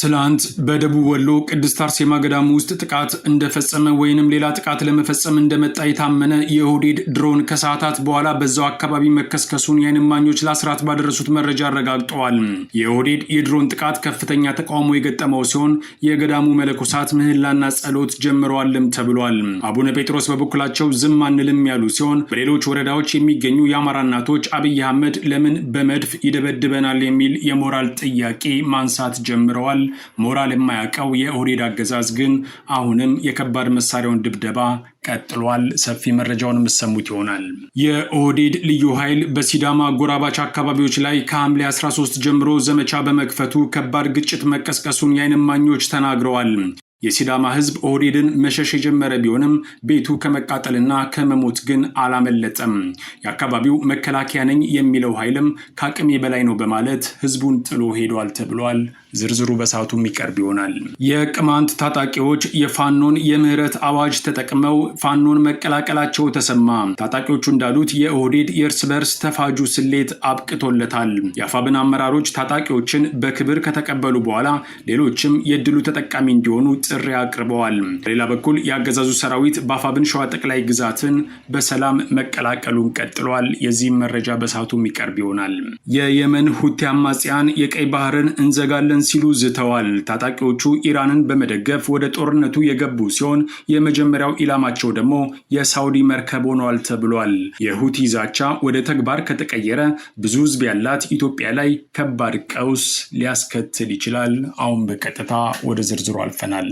ትላንት በደቡብ ወሎ ቅድስት አርሴማ ገዳም ውስጥ ጥቃት እንደፈጸመ ወይንም ሌላ ጥቃት ለመፈጸም እንደመጣ የታመነ የኦህዴድ ድሮን ከሰዓታት በኋላ በዛው አካባቢ መከስከሱን የዓይን እማኞች ለአስራት ባደረሱት መረጃ አረጋግጠዋል። የኦህዴድ የድሮን ጥቃት ከፍተኛ ተቃውሞ የገጠመው ሲሆን የገዳሙ መነኮሳት ምህላና ጸሎት ጀምረዋልም ተብሏል። አቡነ ጴጥሮስ በበኩላቸው ዝም አንልም ያሉ ሲሆን በሌሎች ወረዳዎች የሚገኙ የአማራ እናቶች አብይ አህመድ ለምን በመድፍ ይደበድበናል የሚል የሞራል ጥያቄ ማንሳት ጀምረዋል። ሞራል የማያውቀው የኦህዴድ አገዛዝ ግን አሁንም የከባድ መሳሪያውን ድብደባ ቀጥሏል። ሰፊ መረጃውን የምሰሙት ይሆናል። የኦህዴድ ልዩ ኃይል በሲዳማ ጎራባች አካባቢዎች ላይ ከሐምሌ 13 ጀምሮ ዘመቻ በመክፈቱ ከባድ ግጭት መቀስቀሱን የዓይን እማኞች ተናግረዋል። የሲዳማ ህዝብ ኦህዴድን መሸሽ የጀመረ ቢሆንም ቤቱ ከመቃጠልና ከመሞት ግን አላመለጠም። የአካባቢው መከላከያ ነኝ የሚለው ኃይልም ከአቅሜ በላይ ነው በማለት ህዝቡን ጥሎ ሄዷል ተብሏል። ዝርዝሩ በሰዓቱ የሚቀርብ ይሆናል። የቅማንት ታጣቂዎች የፋኖን የምህረት አዋጅ ተጠቅመው ፋኖን መቀላቀላቸው ተሰማ። ታጣቂዎቹ እንዳሉት የኦህዴድ የእርስ በርስ ተፋጁ ስሌት አብቅቶለታል። የአፋብን አመራሮች ታጣቂዎችን በክብር ከተቀበሉ በኋላ ሌሎችም የድሉ ተጠቃሚ እንዲሆኑ ጥሪ አቅርበዋል። በሌላ በኩል የአገዛዙ ሰራዊት በአፋብን ሸዋ ጠቅላይ ግዛትን በሰላም መቀላቀሉን ቀጥሏል። የዚህም መረጃ በሰዓቱ የሚቀርብ ይሆናል። የየመን ሁቲ አማጽያን የቀይ ባህርን እንዘጋለን ሲሉ ዝተዋል። ታጣቂዎቹ ኢራንን በመደገፍ ወደ ጦርነቱ የገቡ ሲሆን የመጀመሪያው ኢላማቸው ደግሞ የሳውዲ መርከብ ሆኗል ተብሏል። የሁቲ ዛቻ ወደ ተግባር ከተቀየረ ብዙ ህዝብ ያላት ኢትዮጵያ ላይ ከባድ ቀውስ ሊያስከትል ይችላል። አሁን በቀጥታ ወደ ዝርዝሩ አልፈናል።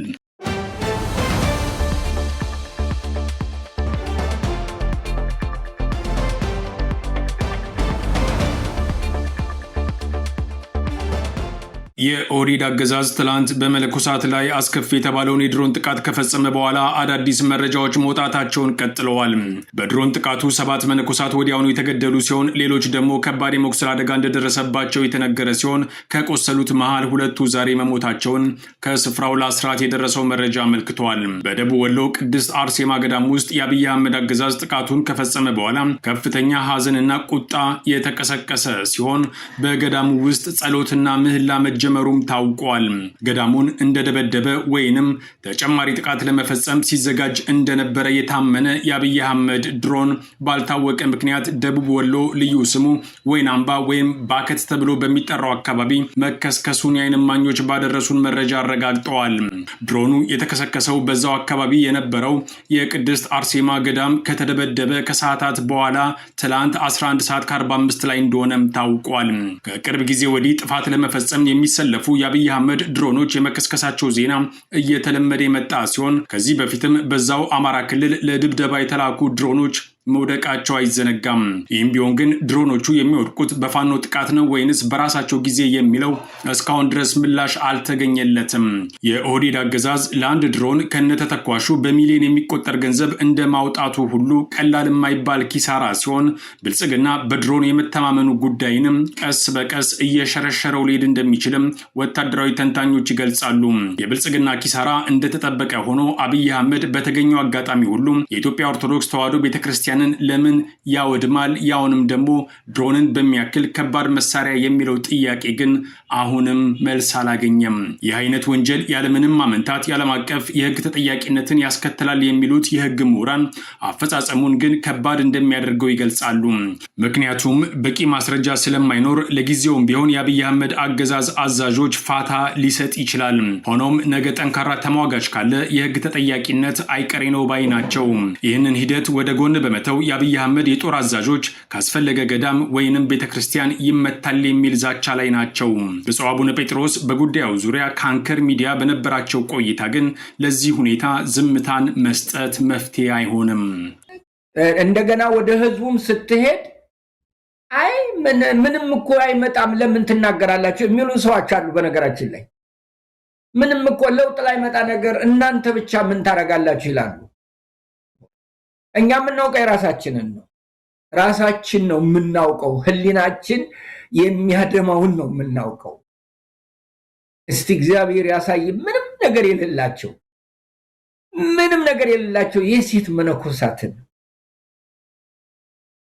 የኦህዴድ አገዛዝ ትላንት በመነኮሳት ላይ አስከፊ የተባለውን የድሮን ጥቃት ከፈጸመ በኋላ አዳዲስ መረጃዎች መውጣታቸውን ቀጥለዋል። በድሮን ጥቃቱ 7 መነኮሳት ወዲያውኑ የተገደሉ ሲሆን ሌሎች ደግሞ ከባድ የመቁሰል አደጋ እንደደረሰባቸው የተነገረ ሲሆን ከቆሰሉት መሃል 2 ዛሬ መሞታቸውን ከስፍራው ለአስራት የደረሰው መረጃ አመልክተዋል። በደቡብ ወሎ ቅድስት አርሴማ ገዳም ውስጥ የአብይ አህመድ አገዛዝ ጥቃቱን ከፈጸመ በኋላ ከፍተኛ ሀዘንና ቁጣ የተቀሰቀሰ ሲሆን በገዳሙ ውስጥ ጸሎትና ምህላ መሩም ታውቋል። ገዳሙን እንደደበደበ ወይንም ተጨማሪ ጥቃት ለመፈጸም ሲዘጋጅ እንደነበረ የታመነ የአብይ አህመድ ድሮን ባልታወቀ ምክንያት ደቡብ ወሎ ልዩ ስሙ ወይናምባ ወይም ባከት ተብሎ በሚጠራው አካባቢ መከስከሱን የዓይን እማኞች ባደረሱን መረጃ አረጋግጠዋል። ድሮኑ የተከሰከሰው በዛው አካባቢ የነበረው የቅድስት አርሴማ ገዳም ከተደበደበ ከሰዓታት በኋላ ትላንት 11 ሰዓት ከ45 ላይ እንደሆነም ታውቋል። ከቅርብ ጊዜ ወዲህ ጥፋት ለመፈጸም ለፉ የአብይ አህመድ ድሮኖች የመከስከሳቸው ዜና እየተለመደ የመጣ ሲሆን ከዚህ በፊትም በዛው አማራ ክልል ለድብደባ የተላኩ ድሮኖች መውደቃቸው አይዘነጋም። ይህም ቢሆን ግን ድሮኖቹ የሚወድቁት በፋኖ ጥቃት ነው ወይንስ በራሳቸው ጊዜ የሚለው እስካሁን ድረስ ምላሽ አልተገኘለትም። የኦህዴድ አገዛዝ ለአንድ ድሮን ከነተተኳሹ በሚሊዮን የሚቆጠር ገንዘብ እንደ ማውጣቱ ሁሉ ቀላል የማይባል ኪሳራ ሲሆን ብልጽግና በድሮን የመተማመኑ ጉዳይንም ቀስ በቀስ እየሸረሸረው ሊሄድ እንደሚችልም ወታደራዊ ተንታኞች ይገልጻሉ። የብልጽግና ኪሳራ እንደተጠበቀ ሆኖ አብይ አህመድ በተገኘው አጋጣሚ ሁሉ የኢትዮጵያ ኦርቶዶክስ ተዋሕዶ ቤተክርስቲያን ለምን ያወድማል? ያውንም ደግሞ ድሮንን በሚያክል ከባድ መሳሪያ የሚለው ጥያቄ ግን አሁንም መልስ አላገኘም። ይህ አይነት ወንጀል ያለምንም ማመንታት የዓለም አቀፍ የህግ ተጠያቂነትን ያስከትላል የሚሉት የህግ ምሁራን አፈጻጸሙን ግን ከባድ እንደሚያደርገው ይገልጻሉ። ምክንያቱም በቂ ማስረጃ ስለማይኖር ለጊዜውም ቢሆን የአብይ አህመድ አገዛዝ አዛዦች ፋታ ሊሰጥ ይችላል። ሆኖም ነገ ጠንካራ ተሟጋች ካለ የህግ ተጠያቂነት አይቀሬ ነው ባይ ናቸው። ይህንን ሂደት ወደ ጎን በመተው የአብይ አህመድ የጦር አዛዦች ካስፈለገ ገዳም ወይንም ቤተክርስቲያን ይመታል የሚል ዛቻ ላይ ናቸው። ብፁዕ አቡነ ጴጥሮስ በጉዳዩ ዙሪያ ከአንከር ሚዲያ በነበራቸው ቆይታ ግን ለዚህ ሁኔታ ዝምታን መስጠት መፍትሄ አይሆንም። እንደገና ወደ ህዝቡም ስትሄድ አይ ምንም እኮ አይመጣም ለምን ትናገራላችሁ የሚሉ ሰዎች አሉ። በነገራችን ላይ ምንም እኮ ለውጥ ላይ መጣ ነገር እናንተ ብቻ ምን ታረጋላችሁ ይላሉ። እኛ የምናውቀው የራሳችንን ነው። ራሳችን ነው የምናውቀው። ህሊናችን የሚያደማውን ነው የምናውቀው። እስቲ እግዚአብሔር ያሳይ። ምንም ነገር የሌላቸው የሴት መነኮሳትን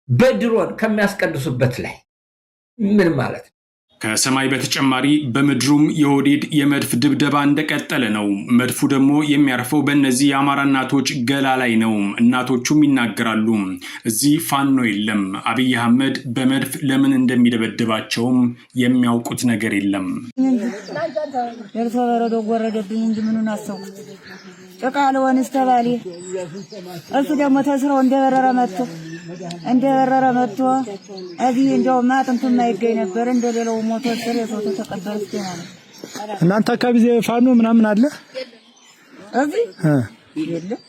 በድሮን ከሚያስቀድሱበት ላይ ምን ማለት ነው? ከሰማይ በተጨማሪ በምድሩም የኦህዴድ የመድፍ ድብደባ እንደቀጠለ ነው። መድፉ ደግሞ የሚያርፈው በእነዚህ የአማራ እናቶች ገላ ላይ ነው። እናቶቹም ይናገራሉ። እዚህ ፋኖ የለም። አብይ አህመድ በመድፍ ለምን እንደሚደበድባቸውም የሚያውቁት ነገር የለም። ደርሶ በረዶ ጎረደብኝ እንጂ ምኑን አሰብኩት። ጭቃ ለወንስ ተባለ። እሱ ደግሞ ተስረው እንደበረረ መጥቶ እዚህ እንደው ማጥንቱ የማይገኝ ነበር። እንደሌላው ሞቶ ስር የሰው ተቀበረ ይችላል። እናንተ አካባቢ ፋኖ ምናምን አለ እዚህ የለም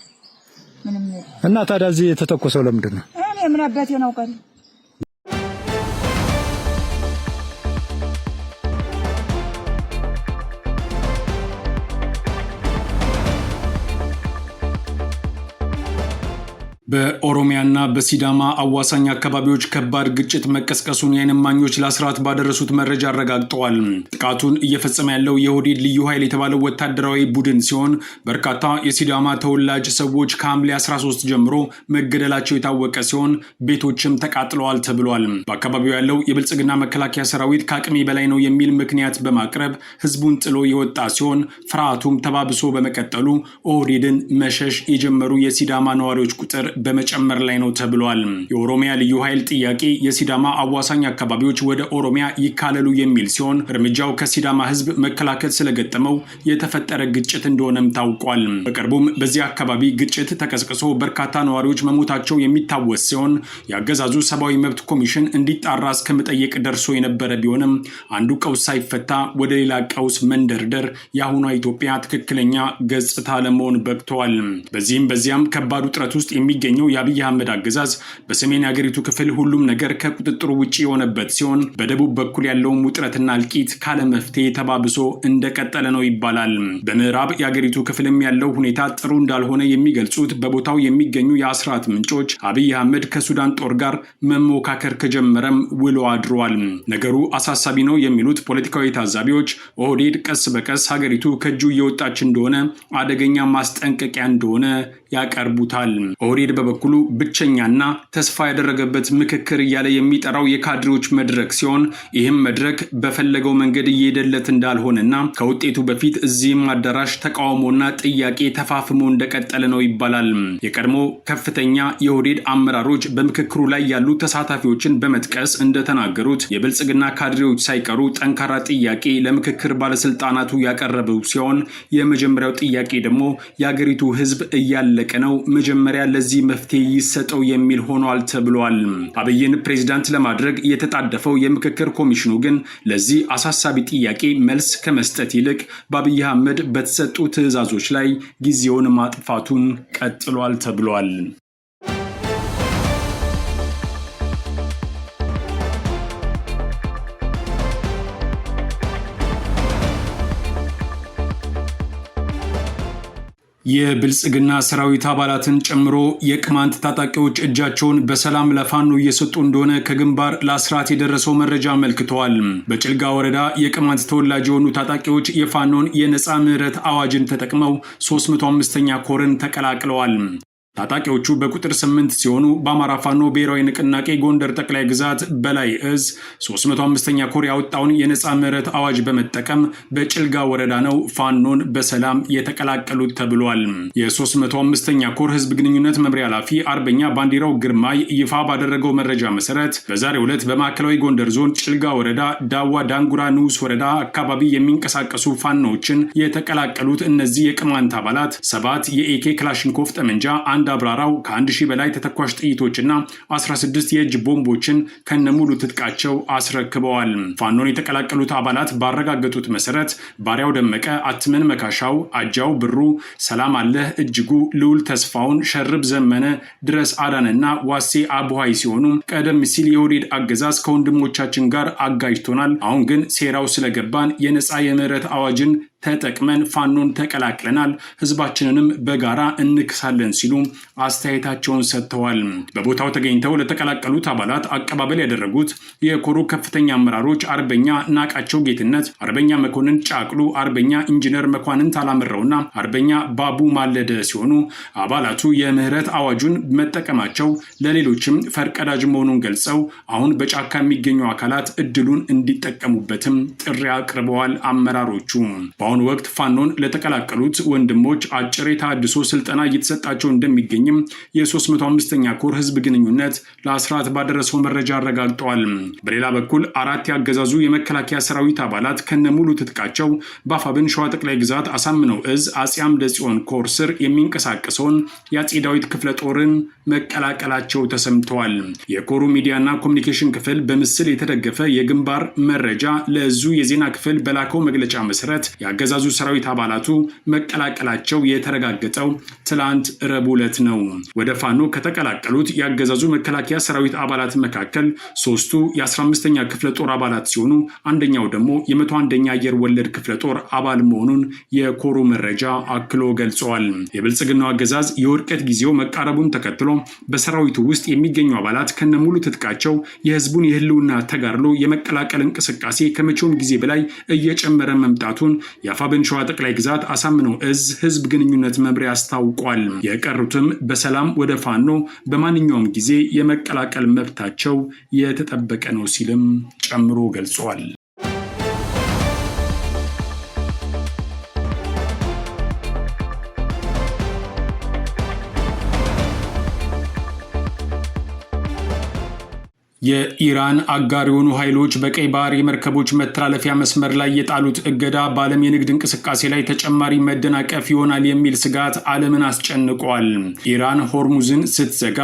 ምንም። እና ታዲያ እዚህ የተተኮሰው ለምንድን ነው? እኔ ምን አባቴ ነው ቀሪ በኦሮሚያና በሲዳማ አዋሳኝ አካባቢዎች ከባድ ግጭት መቀስቀሱን የዓይን እማኞች ለአስራት ባደረሱት መረጃ አረጋግጠዋል። ጥቃቱን እየፈጸመ ያለው የኦህዴድ ልዩ ኃይል የተባለው ወታደራዊ ቡድን ሲሆን በርካታ የሲዳማ ተወላጅ ሰዎች ከሐምሌ 13 ጀምሮ መገደላቸው የታወቀ ሲሆን ቤቶችም ተቃጥለዋል ተብሏል። በአካባቢው ያለው የብልጽግና መከላከያ ሰራዊት ከአቅሜ በላይ ነው የሚል ምክንያት በማቅረብ ህዝቡን ጥሎ የወጣ ሲሆን ፍርሃቱም ተባብሶ በመቀጠሉ ኦህዴድን መሸሽ የጀመሩ የሲዳማ ነዋሪዎች ቁጥር በመጨመር ላይ ነው ተብሏል። የኦሮሚያ ልዩ ኃይል ጥያቄ የሲዳማ አዋሳኝ አካባቢዎች ወደ ኦሮሚያ ይካለሉ የሚል ሲሆን እርምጃው ከሲዳማ ህዝብ መከላከል ስለገጠመው የተፈጠረ ግጭት እንደሆነም ታውቋል። በቅርቡም በዚህ አካባቢ ግጭት ተቀስቅሶ በርካታ ነዋሪዎች መሞታቸው የሚታወስ ሲሆን የአገዛዙ ሰብአዊ መብት ኮሚሽን እንዲጣራ እስከመጠየቅ ደርሶ የነበረ ቢሆንም አንዱ ቀውስ ሳይፈታ ወደ ሌላ ቀውስ መንደርደር የአሁኗ ኢትዮጵያ ትክክለኛ ገጽታ ለመሆን በቅተዋል። በዚያም ከባድ ውጥረት ውስጥ የሚገኘው የአብይ አህመድ አገዛዝ በሰሜን የሀገሪቱ ክፍል ሁሉም ነገር ከቁጥጥሩ ውጪ የሆነበት ሲሆን በደቡብ በኩል ያለውም ውጥረትና እልቂት ካለመፍትሄ ተባብሶ እንደቀጠለ ነው ይባላል። በምዕራብ የሀገሪቱ ክፍልም ያለው ሁኔታ ጥሩ እንዳልሆነ የሚገልጹት በቦታው የሚገኙ የአስራት ምንጮች አብይ አህመድ ከሱዳን ጦር ጋር መሞካከር ከጀመረም ውሎ አድሯል። ነገሩ አሳሳቢ ነው የሚሉት ፖለቲካዊ ታዛቢዎች ኦህዴድ ቀስ በቀስ ሀገሪቱ ከእጁ እየወጣች እንደሆነ አደገኛ ማስጠንቀቂያ እንደሆነ ያቀርቡታል። ኦህዴድ በበኩሉ ብቸኛና ተስፋ ያደረገበት ምክክር እያለ የሚጠራው የካድሬዎች መድረክ ሲሆን ይህም መድረክ በፈለገው መንገድ እየሄደለት እንዳልሆነና ከውጤቱ በፊት እዚህም አዳራሽ ተቃውሞና ጥያቄ ተፋፍሞ እንደቀጠለ ነው ይባላል። የቀድሞ ከፍተኛ የኦህዴድ አመራሮች በምክክሩ ላይ ያሉ ተሳታፊዎችን በመጥቀስ እንደተናገሩት የብልጽግና ካድሬዎች ሳይቀሩ ጠንካራ ጥያቄ ለምክክር ባለስልጣናቱ ያቀረቡ ሲሆን የመጀመሪያው ጥያቄ ደግሞ የሀገሪቱ ህዝብ እያለቀ ነው፣ መጀመሪያ ለዚህ መፍትሄ ይሰጠው የሚል ሆኗል ተብሏል። አብይን ፕሬዝዳንት ለማድረግ የተጣደፈው የምክክር ኮሚሽኑ ግን ለዚህ አሳሳቢ ጥያቄ መልስ ከመስጠት ይልቅ በአብይ አህመድ በተሰጡ ትዕዛዞች ላይ ጊዜውን ማጥፋቱን ቀጥሏል ተብሏል። የብልጽግና ሰራዊት አባላትን ጨምሮ የቅማንት ታጣቂዎች እጃቸውን በሰላም ለፋኖ እየሰጡ እንደሆነ ከግንባር ለአስራት የደረሰው መረጃ አመልክተዋል። በጭልጋ ወረዳ የቅማንት ተወላጅ የሆኑ ታጣቂዎች የፋኖን የነፃ ምህረት አዋጅን ተጠቅመው 305ኛ ኮርን ተቀላቅለዋል። ታጣቂዎቹ በቁጥር 8 ሲሆኑ በአማራ ፋኖ ብሔራዊ ንቅናቄ ጎንደር ጠቅላይ ግዛት በላይ እዝ 305ኛ ኮር ያወጣውን የነፃ ምህረት አዋጅ በመጠቀም በጭልጋ ወረዳ ነው ፋኖን በሰላም የተቀላቀሉት ተብሏል። የ305ኛ ኮር ህዝብ ግንኙነት መምሪያ ኃላፊ አርበኛ ባንዲራው ግርማይ ይፋ ባደረገው መረጃ መሰረት በዛሬው ዕለት በማዕከላዊ ጎንደር ዞን ጭልጋ ወረዳ ዳዋ ዳንጉራ ንዑስ ወረዳ አካባቢ የሚንቀሳቀሱ ፋኖችን የተቀላቀሉት እነዚህ የቅማንት አባላት 7 የኤኬ ክላሽንኮቭ ጠመንጃ፣ አንድ አብራራው ከ1000 በላይ ተተኳሽ ጥይቶችና 16 የእጅ ቦምቦችን ከነሙሉ ትጥቃቸው አስረክበዋል። ፋኖን የተቀላቀሉት አባላት ባረጋገጡት መሰረት ባሪያው ደመቀ፣ አትመን መካሻው፣ አጃው ብሩ፣ ሰላም አለህ እጅጉ፣ ልዑል ተስፋውን፣ ሸርብ ዘመነ፣ ድረስ አዳንና ዋሴ አቡሃይ ሲሆኑ ቀደም ሲል የኦህዴድ አገዛዝ ከወንድሞቻችን ጋር አጋጅቶናል፣ አሁን ግን ሴራው ስለገባን የነፃ የምህረት አዋጅን ተጠቅመን ፋኖን ተቀላቅለናል፣ ህዝባችንንም በጋራ እንክሳለን ሲሉ አስተያየታቸውን ሰጥተዋል። በቦታው ተገኝተው ለተቀላቀሉት አባላት አቀባበል ያደረጉት የኮሩ ከፍተኛ አመራሮች አርበኛ ናቃቸው ጌትነት፣ አርበኛ መኮንን ጫቅሉ፣ አርበኛ ኢንጂነር መኳንንት አላምረውና አርበኛ ባቡ ማለደ ሲሆኑ አባላቱ የምህረት አዋጁን መጠቀማቸው ለሌሎችም ፈርቀዳጅ መሆኑን ገልጸው አሁን በጫካ የሚገኙ አካላት እድሉን እንዲጠቀሙበትም ጥሪ አቅርበዋል። አመራሮቹ በአሁኑ ወቅት ፋኖን ለተቀላቀሉት ወንድሞች አጭር የተሃድሶ ስልጠና እየተሰጣቸው እንደሚገኝም የ305ኛ ኮር ህዝብ ግንኙነት ለአስራት ባደረሰው መረጃ አረጋግጠዋል። በሌላ በኩል 4 ያገዛዙ የመከላከያ ሰራዊት አባላት ከነሙሉ ትጥቃቸው በአፋብን ሸዋ ጠቅላይ ግዛት አሳምነው እዝ አጼ አምደ ጽዮን ኮር ስር የሚንቀሳቀሰውን የአጼ ዳዊት ክፍለ ጦርን መቀላቀላቸው ተሰምተዋል። የኮሩ ሚዲያና ኮሚኒኬሽን ክፍል በምስል የተደገፈ የግንባር መረጃ ለዙ የዜና ክፍል በላከው መግለጫ መሰረት ያገዛዙ ሰራዊት አባላቱ መቀላቀላቸው የተረጋገጠው ትላንት ረቡዕ ዕለት ነው። ወደ ፋኖ ከተቀላቀሉት ያገዛዙ መከላከያ ሰራዊት አባላት መካከል 3ቱ የ15ኛ ክፍለ ጦር አባላት ሲሆኑ አንደኛው ደግሞ የ101ኛ አየር ወለድ ክፍለ ጦር አባል መሆኑን የኮሩ መረጃ አክሎ ገልጸዋል። የብልጽግናው አገዛዝ የውድቀት ጊዜው መቃረቡን ተከትሎ በሰራዊቱ ውስጥ የሚገኙ አባላት ከነሙሉ ትጥቃቸው የህዝቡን የህልውና ተጋድሎ የመቀላቀል እንቅስቃሴ ከመቼውም ጊዜ በላይ እየጨመረ መምጣቱን የአፋብን ሸዋ ጠቅላይ ግዛት አሳምነው እዝ ህዝብ ግንኙነት መምሪያ አስታውቋል። የቀሩትም በሰላም ወደ ፋኖ በማንኛውም ጊዜ የመቀላቀል መብታቸው የተጠበቀ ነው ሲልም ጨምሮ ገልጿል። የኢራን አጋር የሆኑ ኃይሎች በቀይ ባህር የመርከቦች መተላለፊያ መስመር ላይ የጣሉት እገዳ በዓለም የንግድ እንቅስቃሴ ላይ ተጨማሪ መደናቀፍ ይሆናል የሚል ስጋት ዓለምን አስጨንቋል። ኢራን ሆርሙዝን ስትዘጋ፣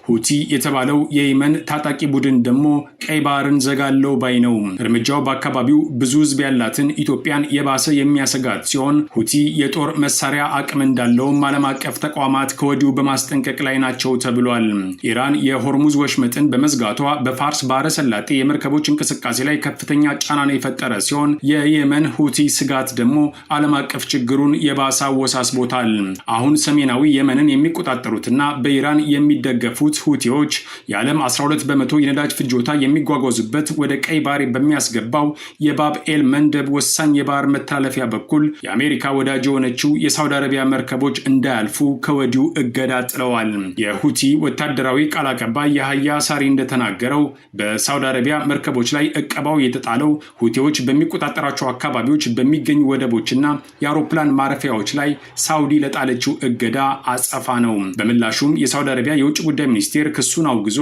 ሁቲ የተባለው የየመን ታጣቂ ቡድን ደግሞ ቀይ ባህርን ዘጋለው ባይ ነው። እርምጃው በአካባቢው ብዙ ህዝብ ያላትን ኢትዮጵያን የባሰ የሚያሰጋት ሲሆን ሁቲ የጦር መሳሪያ አቅም እንዳለውም ዓለም አቀፍ ተቋማት ከወዲሁ በማስጠንቀቅ ላይ ናቸው ተብሏል። ኢራን የሆርሙዝ ወሽመጥን በመዝጋቷ በፋርስ ባህረ ሰላጤ የመርከቦች እንቅስቃሴ ላይ ከፍተኛ ጫናን የፈጠረ ሲሆን የየመን ሁቲ ስጋት ደግሞ ዓለም አቀፍ ችግሩን የባሰ አወሳስቦታል። አሁን ሰሜናዊ የመንን የሚቆጣጠሩትና በኢራን የሚደገፉት ሁቲዎች የዓለም 12 በመቶ የነዳጅ ፍጆታ የሚጓጓዙበት ወደ ቀይ ባህር በሚያስገባው የባብ ኤል መንደብ ወሳኝ የባህር መተላለፊያ በኩል የአሜሪካ ወዳጅ የሆነችው የሳውዲ አረቢያ መርከቦች እንዳያልፉ ከወዲሁ እገዳ ጥለዋል። የሁቲ ወታደራዊ ቃል አቀባይ የሀያ ሳሪ እንደተናገረው በሳውዲ አረቢያ መርከቦች ላይ እቀባው የተጣለው ሁቲዎች በሚቆጣጠራቸው አካባቢዎች በሚገኙ ወደቦችና የአውሮፕላን ማረፊያዎች ላይ ሳውዲ ለጣለችው እገዳ አጸፋ ነው። በምላሹም የሳውዲ አረቢያ የውጭ ጉዳይ ሚኒስቴር ክሱን አውግዞ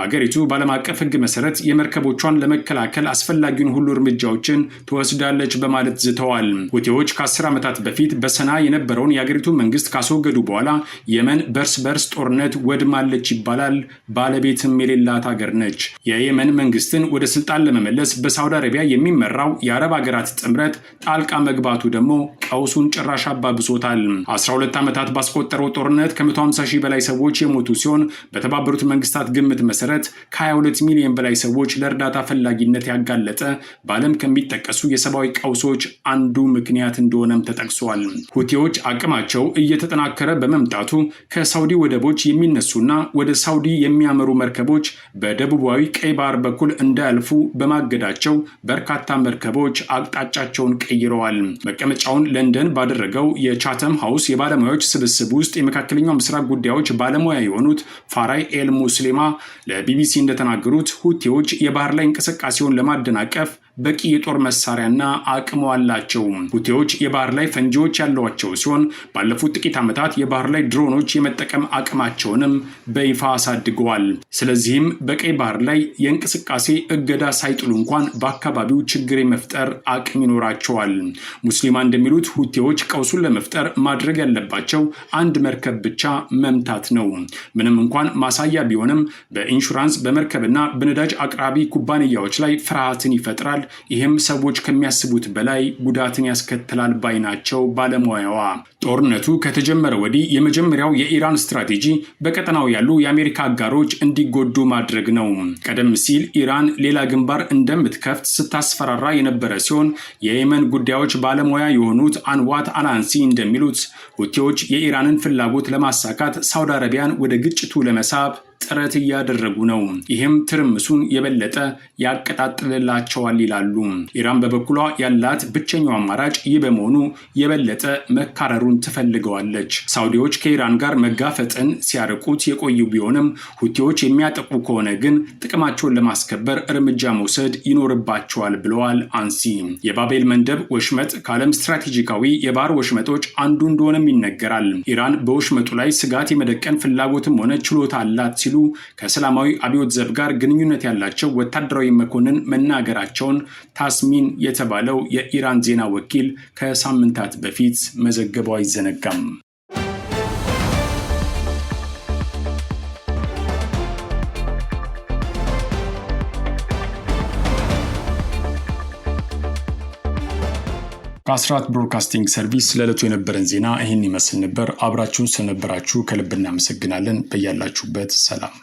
አገሪቱ በዓለም አቀፍ ሕግ መሰረት የመርከቦቿን ለመከላከል አስፈላጊውን ሁሉ እርምጃዎችን ትወስዳለች በማለት ዝተዋል። ሁቲዎች ከ10 ዓመታት በፊት በሰና የነበረውን የአገሪቱ መንግስት ካስወገዱ በኋላ የመን በርስ በርስ ጦርነት ወድማለች ይባላል። ባለቤትም የሌላት ሀገር ነች። የየመን መንግስትን ወደ ስልጣን ለመመለስ በሳውዲ አረቢያ የሚመራው የአረብ ሀገራት ጥምረት ጣልቃ መግባቱ ደግሞ ቀውሱን ጭራሽ አባብሶታል። 12 ዓመታት ባስቆጠረው ጦርነት ከ150 ሺህ በላይ ሰዎች የሞቱ ሲሆን በተባበሩት መንግስታት ግምት መሰረት ከ22 ሚሊዮን በላይ ሰዎች ለእርዳታ ፈላጊነት ያጋለጠ በዓለም ከሚጠቀሱ የሰብአዊ ቀውሶች አንዱ ምክንያት እንደሆነም ተጠቅሷል። ሁቲዎች አቅማቸው እየተጠናከረ በመምጣቱ ከሳውዲ ወደቦች የሚነሱና ወደ ሳውዲ የሚያመሩ መርከቦች በደቡባዊ ቀይ ባህር በኩል እንዳያልፉ በማገዳቸው በርካታ መርከቦች አቅጣጫቸውን ቀይረዋል። መቀመጫውን ለንደን ባደረገው የቻተም ሃውስ የባለሙያዎች ስብስብ ውስጥ የመካከለኛው ምስራቅ ጉዳዮች ባለሙያ የሆኑት ፋራይ ኤል ሙስሊማ ለቢቢሲ እንደተናገሩት ሁቲዎች የባህር ላይ እንቅስቃሴውን ለማደናቀፍ በቂ የጦር መሳሪያና አቅም አላቸው። ሁቲዎች የባህር ላይ ፈንጂዎች ያሏቸው ሲሆን ባለፉት ጥቂት ዓመታት የባህር ላይ ድሮኖች የመጠቀም አቅማቸውንም በይፋ አሳድገዋል። ስለዚህም በቀይ ባህር ላይ የእንቅስቃሴ እገዳ ሳይጥሉ እንኳን በአካባቢው ችግር የመፍጠር አቅም ይኖራቸዋል። ሙስሊማ እንደሚሉት ሁቲዎች ቀውሱን ለመፍጠር ማድረግ ያለባቸው አንድ መርከብ ብቻ መምታት ነው። ምንም እንኳን ማሳያ ቢሆንም በኢንሹራንስ በመርከብና በነዳጅ አቅራቢ ኩባንያዎች ላይ ፍርሃትን ይፈጥራል። ይህም ሰዎች ከሚያስቡት በላይ ጉዳትን ያስከትላል ባይ ናቸው ባለሙያዋ። ጦርነቱ ከተጀመረ ወዲህ የመጀመሪያው የኢራን ስትራቴጂ በቀጠናው ያሉ የአሜሪካ አጋሮች እንዲጎዱ ማድረግ ነው። ቀደም ሲል ኢራን ሌላ ግንባር እንደምትከፍት ስታስፈራራ የነበረ ሲሆን የየመን ጉዳዮች ባለሙያ የሆኑት አንዋት አላንሲ እንደሚሉት ሁቲዎች የኢራንን ፍላጎት ለማሳካት ሳውዲ አረቢያን ወደ ግጭቱ ለመሳብ ጥረት እያደረጉ ነው። ይህም ትርምሱን የበለጠ ያቀጣጥልላቸዋል ይላሉ። ኢራን በበኩሏ ያላት ብቸኛው አማራጭ ይህ በመሆኑ የበለጠ መካረሩን ትፈልገዋለች። ሳውዲዎች ከኢራን ጋር መጋፈጥን ሲያርቁት የቆዩ ቢሆንም ሁቲዎች የሚያጠቁ ከሆነ ግን ጥቅማቸውን ለማስከበር እርምጃ መውሰድ ይኖርባቸዋል ብለዋል አንሲ። የባቤል መንደብ ወሽመጥ ከዓለም ስትራቴጂካዊ የባህር ወሽመጦች አንዱ እንደሆነም ይነገራል። ኢራን በወሽመጡ ላይ ስጋት የመደቀን ፍላጎትም ሆነ ችሎታ አላት ሲሉ ከሰላማዊ አብዮት ዘብ ጋር ግንኙነት ያላቸው ወታደራዊ መኮንን መናገራቸውን ታስሚን የተባለው የኢራን ዜና ወኪል ከሳምንታት በፊት መዘገቡ አይዘነጋም። ከአስራት ብሮድካስቲንግ ሰርቪስ ለዕለቱ የነበረን ዜና ይህን ይመስል ነበር። አብራችሁን ስለነበራችሁ ከልብ እናመሰግናለን። በያላችሁበት ሰላም